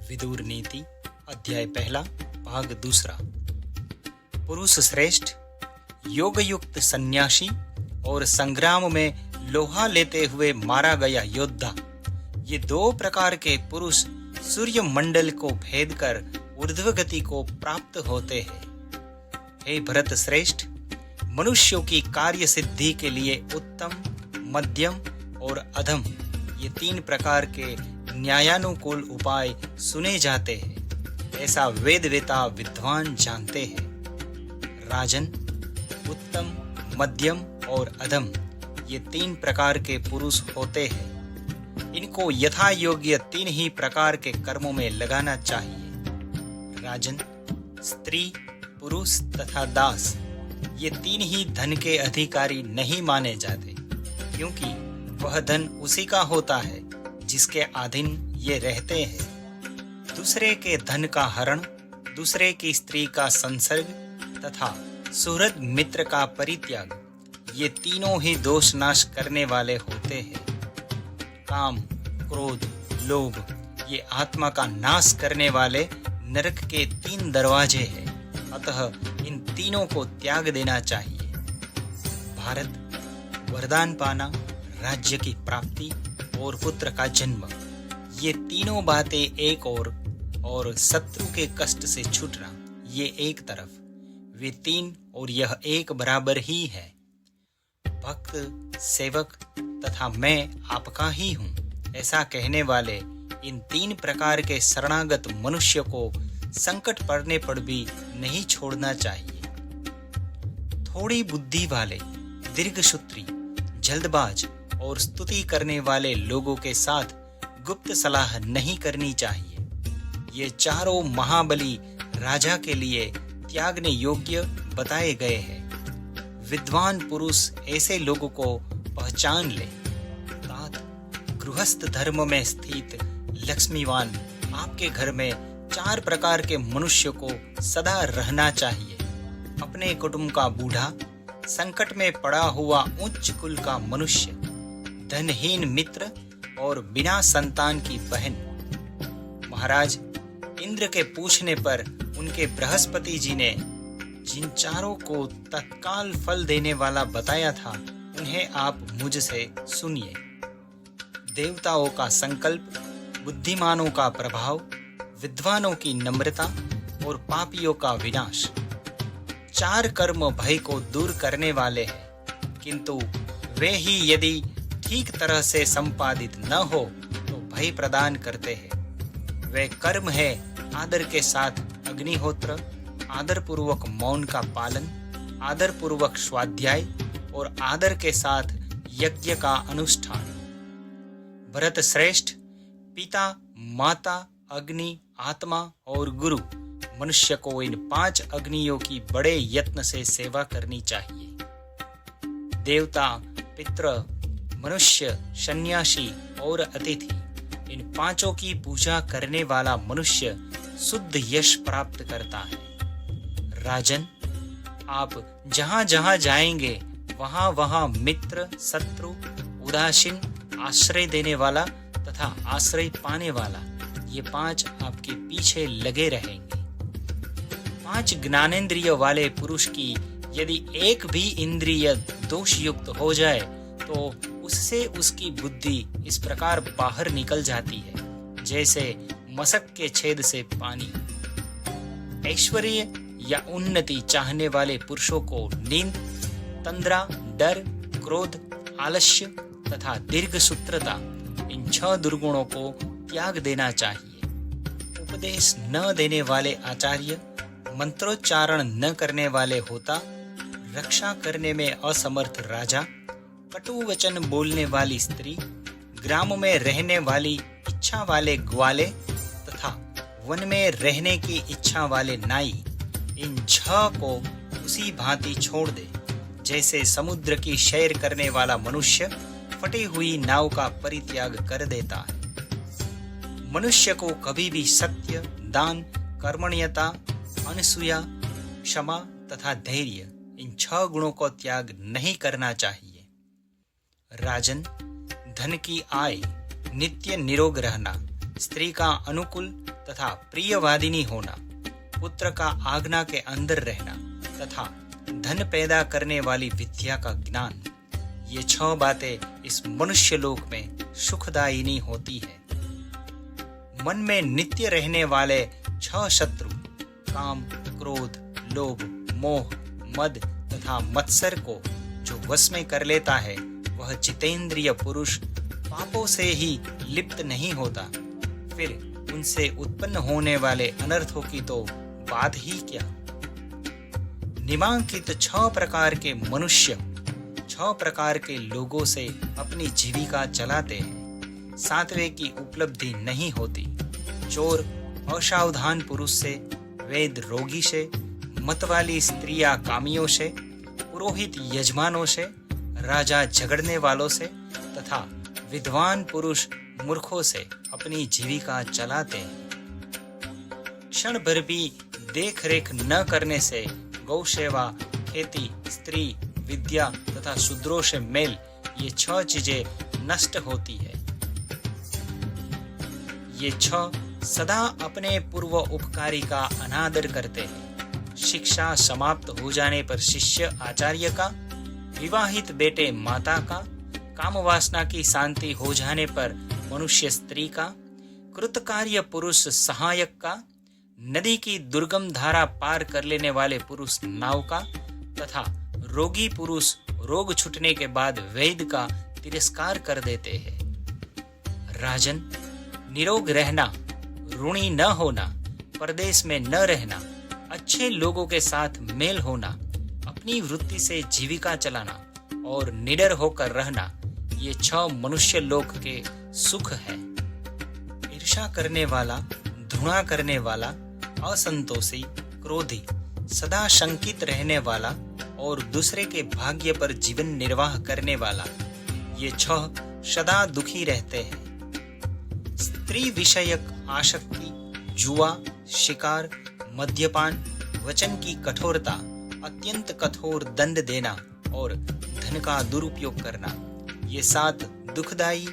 विदुर नीति अध्याय पहला भाग दूसरा। पुरुष श्रेष्ठ, योग युक्त सन्यासी और संग्राम में लोहा लेते हुए मारा गया योद्धा, ये दो प्रकार के पुरुष सूर्य मंडल को भेद कर ऊर्ध्व गति को प्राप्त होते हैं। हे भरत श्रेष्ठ, मनुष्यों की कार्य सिद्धि के लिए उत्तम, मध्यम और अधम, ये तीन प्रकार के न्यायानुकूल उपाय सुने जाते हैं, ऐसा वेदवेता विद्वान जानते हैं। राजन, उत्तम, मध्यम और अधम, ये तीन प्रकार के पुरुष होते हैं। इनको यथा योग्य तीन ही प्रकार के कर्मों में लगाना चाहिए। राजन, स्त्री, पुरुष तथा दास, ये तीन ही धन के अधिकारी नहीं माने जाते, क्योंकि वह धन उसी का होता है जिसके अधीन ये रहते हैं। दूसरे के धन का हरण, दूसरे की स्त्री का संसर्ग तथा सुहृद मित्र का परित्याग, ये तीनों ही दोष नाश करने वाले होते हैं। काम, क्रोध, लोभ, ये आत्मा का नाश करने वाले नरक के तीन दरवाजे हैं, अतः इन तीनों को त्याग देना चाहिए। भारत, वरदान पाना, राज्य की प्राप्ति और पुत्र का जन्म, ये तीनों बातें एक और शत्रु के कष्ट से छूटना ये एक तरफ, वे तीन और यह एक बराबर ही है। भक्त, सेवक तथा मैं आपका ही हूँ, ऐसा कहने वाले इन तीन प्रकार के शरणागत मनुष्य को संकट पड़ने पर भी नहीं छोड़ना चाहिए। थोड़ी बुद्धि वाले, दीर्घसूत्री, जल्दबाज और स्तुति करने वाले लोगों के साथ गुप्त सलाह नहीं करनी चाहिए। ये चारों महाबली राजा के लिए त्यागने योग्य बताए गए हैं। विद्वान पुरुष ऐसे लोगों को पहचान ले। तात, गृहस्थ धर्म में स्थित लक्ष्मीवान आपके घर में चार प्रकार के मनुष्य को सदा रहना चाहिए। अपने कुटुंब का बूढ़ा, संकट में पड़ा हुआ उच्च कुल का मनुष्य, धनहीन मित्र और बिना संतान की बहन। महाराज, इंद्र के पूछने पर उनके बृहस्पति जी ने जिन चारों को तत्काल फल देने वाला बताया था, उन्हें आप मुझसे सुनिए। देवताओं का संकल्प, बुद्धिमानों का प्रभाव, विद्वानों की नम्रता और पापियों का विनाश। चार कर्म भय को दूर करने वाले हैं, किंतु वे ही यदि ठीक तरह से संपादित न हो तो भय प्रदान करते हैं। वे कर्म है आदर के साथ अग्निहोत्र, आदर पूर्वक मौन का पालन, आदर पूर्वक स्वाध्याय और आदर के साथ यज्ञ का अनुष्ठान। भरत श्रेष्ठ, पिता, माता, अग्नि, आत्मा और गुरु, मनुष्य को इन पांच अग्नियों की बड़े यत्न से सेवा करनी चाहिए। देवता, पितृ, मनुष्य, सन्यासी और अतिथि, इन पांचों की पूजा करने वाला मनुष्य शुद्ध यश प्राप्त करता है। राजन, आप जहां जहां जाएंगे वहां वहां मित्र, शत्रु, उदासीन, आश्रय देने वाला तथा आश्रय पाने वाला, ये पांच आपके पीछे लगे रहेंगे। पांच ज्ञानेंद्रिय वाले पुरुष की यदि एक भी इंद्रिय दोष युक्त हो जाए तो उससे उसकी बुद्धि इस प्रकार बाहर निकल जाती है जैसे मशक के छेद से पानी। ऐश्वर्य या उन्नति चाहने वाले पुरुषों को नींद, तंद्रा, डर, क्रोध, आलस्य तथा दीर्घसूत्रता, इन 6 दुर्गुणों को त्याग देना चाहिए। उपदेश न देने वाले आचार्य, मंत्रोच्चारण न करने वाले होता, रक्षा करने में असमर्थ राजा, कटु वचन बोलने वाली स्त्री, ग्राम में रहने वाली इच्छा वाले ग्वाले तथा वन में रहने की इच्छा वाले नाई, इन 6 को उसी भांति छोड़ दे जैसे समुद्र की सैर करने वाला मनुष्य फटी हुई नाव का परित्याग कर देता है। मनुष्य को कभी भी सत्य, दान, कर्मण्यता, अनसूया, क्षमा तथा धैर्य, इन 6 गुणों को त्याग नहीं करना चाहिए। राजन, धन की आय, नित्य निरोग रहना, स्त्री का अनुकूल तथा प्रियवादिनी होना, पुत्र का आज्ञा के अंदर रहना तथा धन पैदा करने वाली विद्या का ज्ञान, ये 6 बातें इस मनुष्य लोक में सुखदायिनी होती है। मन में नित्य रहने वाले 6 शत्रु काम, क्रोध, लोभ, मोह, मद तथा मत्सर को जो वश में कर लेता है, वह जितेंद्रिय पुरुष पापों से ही लिप्त नहीं होता। फिर उनसे उत्पन्न होने वाले अनर्थों की तो बात ही क्या। निम्नांकित 6 प्रकार के मनुष्य 6 प्रकार के लोगों से अपनी जीविका चलाते हैं। 7वें की उपलब्धि नहीं होती। चोर असावधान पुरुष से, वेद रोगी से, मतवाली स्त्रियां कामियों से, पुरोहित यजमानों से, राजा झगड़ने वालों से तथा विद्वान पुरुष मूर्खों से अपनी जीविका चलाते हैं। क्षण भर भी देख रेख न करने से गौ सेवा, खेती, स्त्री, विद्या तथा शूद्रों से मेल, ये 6 चीजें नष्ट होती है। ये 6 सदा अपने पूर्व उपकारी का अनादर करते हैं। शिक्षा समाप्त हो जाने पर शिष्य आचार्य का, विवाहित बेटे माता का, काम वासना की शांति हो जाने पर मनुष्य स्त्री का, कृतकार्य पुरुष सहायक का, नदी की दुर्गम धारा पार कर लेने वाले पुरुष नाव का तथा रोगी पुरुष रोग छूटने के बाद वैद्य का तिरस्कार कर देते हैं। राजन, निरोग रहना, ऋणी न होना, परदेश में न रहना, अच्छे लोगों के साथ मेल होना, अपनी वृत्ति से जीविका चलाना और निडर होकर रहना, ये 6 मनुष्य लोक के सुख हैं। ईर्ष्या करने वाला, धुना करने वाला, असंतोषी, क्रोधी, सदा शंकित रहने वाला और दूसरे के भाग्य पर जीवन निर्वाह करने वाला, ये 6 सदा दुखी रहते हैं। स्त्री विषयक आसक्ति, जुआ, शिकार, मद्यपान, वचन की कठोरता, अत्यंत कठोर दंड देना और धन का दुरुपयोग करना, ये 7 दुखदायी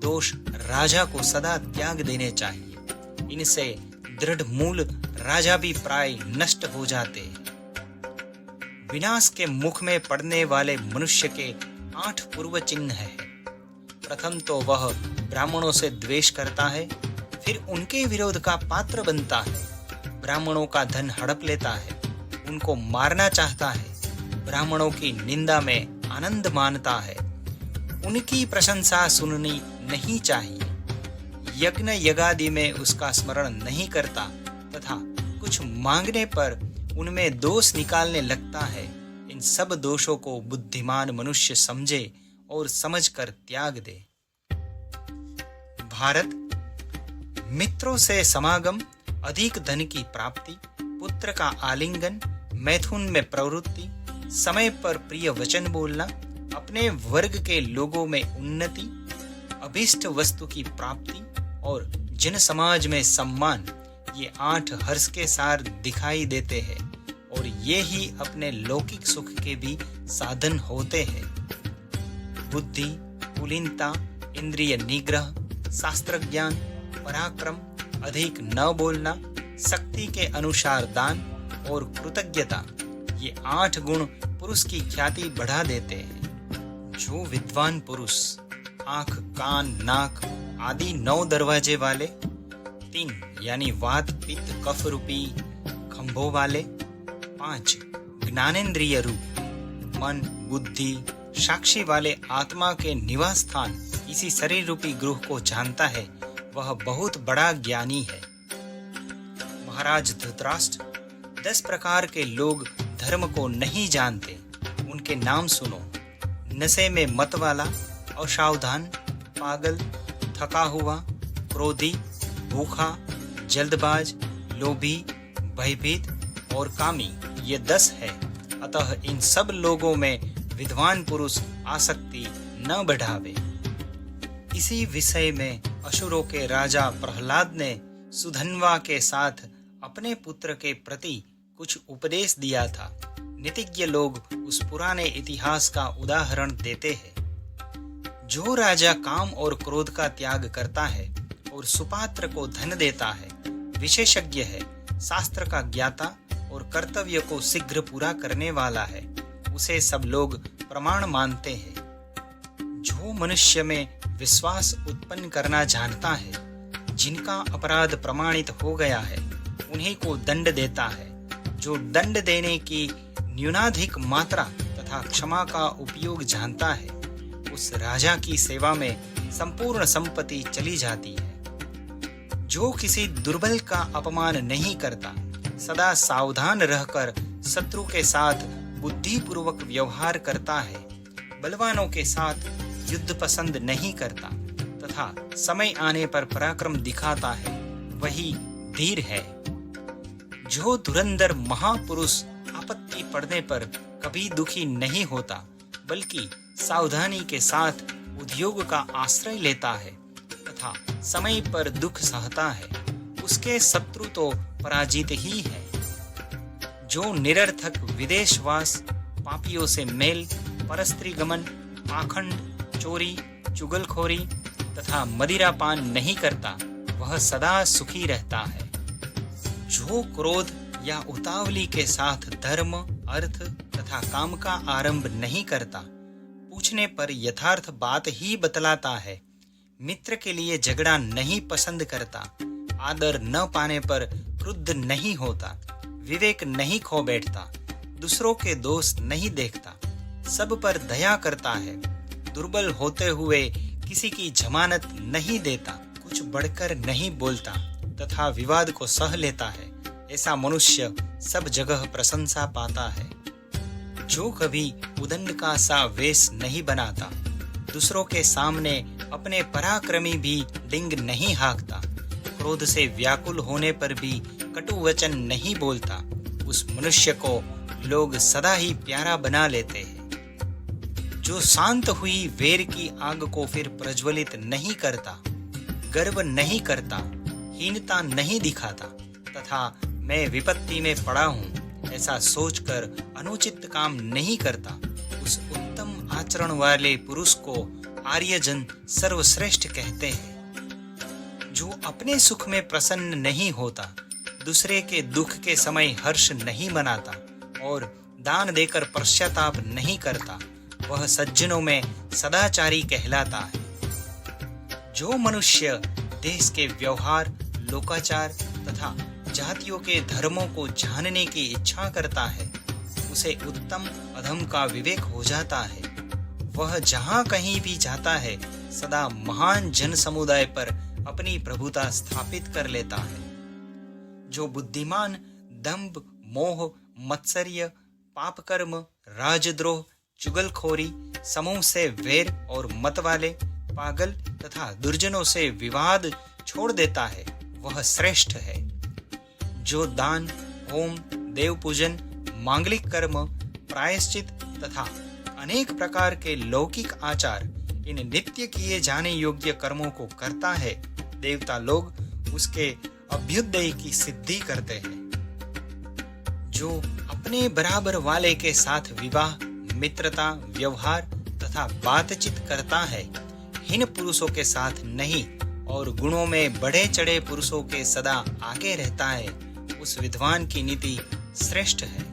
दोष राजा को सदा त्याग देने चाहिए। इनसे दृढ़ मूल राजा भी प्राय नष्ट हो जाते हैं। विनाश के मुख में पड़ने वाले मनुष्य के 8 पूर्व चिन्ह हैं। प्रथम तो वह ब्राह्मणों से द्वेष करता है, फिर उनके विरोध का पात्र बनता है, ब्राह्मणों का धन हड़प लेता है, उनको मारना चाहता है, ब्राह्मणों की निंदा में आनंद मानता है, उनकी प्रशंसा सुननी नहीं चाहिए, यज्ञ यज्ञादि में उसका स्मरण नहीं करता तथा कुछ मांगने पर उनमें दोष निकालने लगता है। इन सब दोषों को बुद्धिमान मनुष्य समझे और समझकर त्याग दे। भारत, मित्रों से समागम, अधिक धन की प्राप्ति, पुत्र का आलिंगन, मैथुन में प्रवृत्ति, समय पर प्रिय वचन बोलना, अपने वर्ग के लोगों में उन्नति, अभीष्ट वस्तु की प्राप्ति और जन समाज में सम्मान, ये 8 हर्ष के सार दिखाई देते हैं और ये ही अपने लौकिक सुख के भी साधन होते हैं। बुद्धि, कुलीनता, इंद्रिय निग्रह, शास्त्र ज्ञान, पराक्रम, अधिक न बोलना, शक्ति के अनुसार दान और कृतज्ञता, ये 8 गुण पुरुष की ख्याति बढ़ा देते हैं। जो विद्वान पुरुष आंख, कान, नाक आदि 9 दरवाजे वाले, 3 यानी वात, पित्त, कफ रूपी खंभों वाले, 5 ज्ञानेन्द्रिय रूप मन, बुद्धि, साक्षी वाले आत्मा के निवास स्थान इसी शरीर रूपी गृह को जानता है, वह बहुत बड़ा ज्ञानी है। महाराज धृतराष्ट्र, 10 प्रकार के लोग धर्म को नहीं जानते, उनके नाम सुनो। नशे में मत वाला, असावधान, पागल, थका हुआ, क्रोधी, भूखा, जल्दबाज, लोभी, भयभीत और कामी, ये 10 है। अतः इन सब लोगों में विद्वान पुरुष आसक्ति न बढ़ावे। इसी विषय में असुरों के राजा प्रहलाद ने सुधन्वा के साथ अपने पुत्र के प्रति कुछ उपदेश दिया था। नीतिज्ञ लोग उस पुराने इतिहास का उदाहरण देते हैं। जो राजा काम और क्रोध का त्याग करता है और सुपात्र को धन देता है, विशेषज्ञ है, शास्त्र का ज्ञाता और कर्तव्य को शीघ्र पूरा करने वाला है, उसे सब लोग प्रमाण मानते हैं। जो मनुष्य में विश्वास उत्पन्न करना जानता है, जिनका अपराध प्रमाणित हो गया है, उन्हीं को दंड देता है। जो दंड देने की न्यूनाधिक मात्रा तथा क्षमा का उपयोग जानता है, उस राजा की सेवा में संपूर्ण संपत्ति चली जाती है। जो किसी दुर्बल का अपमान नहीं करता, सदा सावधान रहकर शत्रु के साथ बुद्धिपूर्वक व्यवहार करता है, बलवानों के साथ युद्ध पसंद नहीं करता तथा समय आने पर पराक्रम दिखाता है, वही धीर है। जो धुरंधर महापुरुष आपत्ति पड़ने पर कभी दुखी नहीं होता, बल्कि सावधानी के साथ उद्योग का आश्रय लेता है तथा समय पर दुख सहता है, उसके शत्रु तो पराजित ही है। जो निरर्थक विदेशवास, पापियों से मेल, परस्त्री गमन, पाखंड, चोरी, चुगलखोरी तथा मदिरापान नहीं करता, वह सदा सुखी रहता है। जो क्रोध या उतावली के साथ धर्म, अर्थ तथा काम का आरंभ नहीं करता, पूछने पर यथार्थ बात ही बतलाता है, मित्र के लिए झगड़ा नहीं पसंद करता, आदर न पाने पर क्रुद्ध नहीं होता, विवेक नहीं खो बैठता, दूसरों के दोष नहीं देखता, सब पर दया करता है, दुर्बल होते हुए किसी की जमानत नहीं देता, कुछ बढ़कर नहीं बोलता तथा विवाद को सह लेता है, ऐसा मनुष्य सब जगह प्रशंसा पाता है। जो कभी उदंड का सा वेश नहीं बनाता, दूसरों के सामने अपने पराक्रमी भी डिंग नहीं हाँकता, क्रोध से व्याकुल होने पर भी कटु वचन नहीं बोलता, उस मनुष्य को लोग सदा ही प्यारा बना लेते हैं। जो शांत हुई वेर की आग को फिर प्रज्वलित नहीं करता, गर्व नहीं करता, हीनता नहीं दिखाता तथा मैं विपत्ति में पड़ा हूँ ऐसा सोचकर अनुचित काम नहीं करता, उस उत्तम आचरण वाले पुरुष को आर्यजन सर्वश्रेष्ठ कहते हैं। जो अपने सुख में प्रसन्न नहीं होता, दूसरे के दुख के समय हर्ष नहीं मनाता और दान देकर पश्चाताप नहीं करता, वह सज्जनों में सदाचारी कहलाता है। जो मनुष्य देश के व्यवहार, लोकाचार तथा जातियों के धर्मों को जानने की इच्छा करता है, उसे उत्तम अधम का विवेक हो जाता है। वह जहाँ कहीं भी जाता है, सदा महान जन समुदाय पर अपनी प्रभुता स्थापित कर लेता है। जो बुद्धिमान दंभ, मोह, मत्सर्य, पापकर्म, राजद्रोह, चुगलखोरी, समूह से वैर और मत वाले, पागल तथा दुर्जनों से विवाद छोड़ देता है, वह श्रेष्ठ है। जो दान, होम, देव पूजन, मांगलिक कर्म, प्रायश्चित तथा अनेक प्रकार के लौकिक आचार, इन नित्य किए जाने योग्य कर्मों को करता है, देवता लोग उसके अभ्युदय की सिद्धि करते हैं। जो अपने बराबर वाले के साथ विवाह, मित्रता, व्यवहार तथा बातचीत करता है, हीन पुरुषों के साथ नहीं और गुणों में बढ़े चढ़े पुरुषों के सदा आगे रहता है, उस विद्वान की नीति श्रेष्ठ है।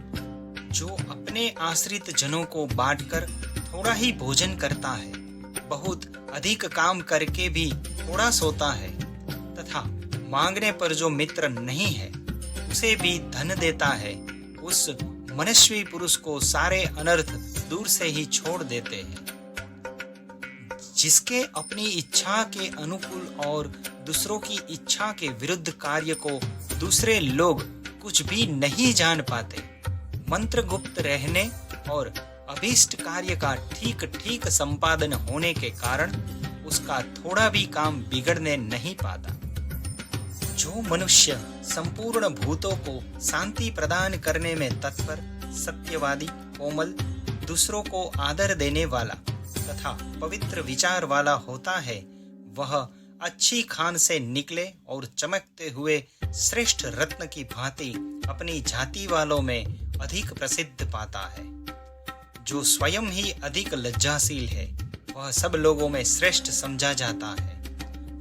जो अपने आश्रित जनों को बांटकर थोड़ा ही भोजन करता है, बहुत अधिक काम करके भी थोड़ा सोता है तथा मांगने पर जो मित्र नहीं है उसे भी धन देता है, उस मनस्वी पुरुष को सारे अनर्थ दूर से ही छोड़ देते हैं। जिसके अपनी इच्छा के अनुकूल और दूसरों की इच्छा के विरुद्ध कार्य को दूसरे लोग कुछ भी नहीं जान पाते, मंत्र गुप्त रहने और अभीष्ट कार्य का ठीक ठीक संपादन होने के कारण उसका थोड़ा भी काम बिगड़ने नहीं पाता। जो मनुष्य संपूर्ण भूतों को शांति प्रदान करने में तत्पर, सत्यवादी, कोमल, दूसरों को आदर देने वाला तथा पवित्र विचार वाला होता है, वह अच्छी खान से निकले और चमकते हुए श्रेष्ठ रत्न की भांति अपनी जाति वालों में अधिक प्रसिद्ध पाता है। जो स्वयं ही अधिक लज्जाशील है, वह सब लोगों में श्रेष्ठ समझा जाता है।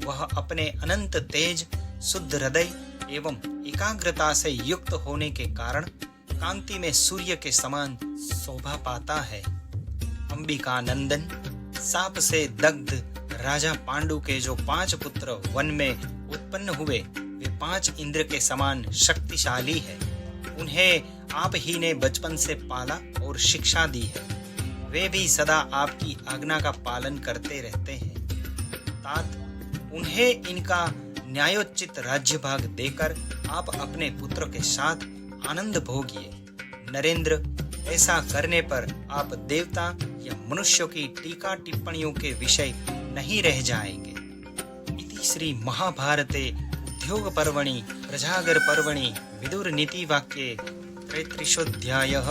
वह अपने अनंत तेज, शुद्ध हृदय एवं एकाग्रता से युक्त होने के कारण कांति में सूर्य के समान शोभा पाता है। अंबिका नंदन साप से दग्ध राजा पांडु के जो 5 पुत्र वन में उत्पन्न हुए वे 5 इंद्र के समान शक्तिशाली है। उन्हें आप ही ने बचपन से पाला और शिक्षा दी है। वे भी सदा आपकी आज्ञा का पालन करते रहते हैं। तात उन्हें इनका न्यायोचित राज्य भाग देकर आप अपने पुत्र के साथ आनंद भोगिए। नरेंद्र, ऐसा करने पर आप देवता या मनुष्यों की टीका टिप्पणियों के विषय नहीं रह जाएंगे। इति श्री महाभारते उद्योग पर्वणि प्रजागर पर्वणि विदुर नीति वाक्ये 33 अध्यायः।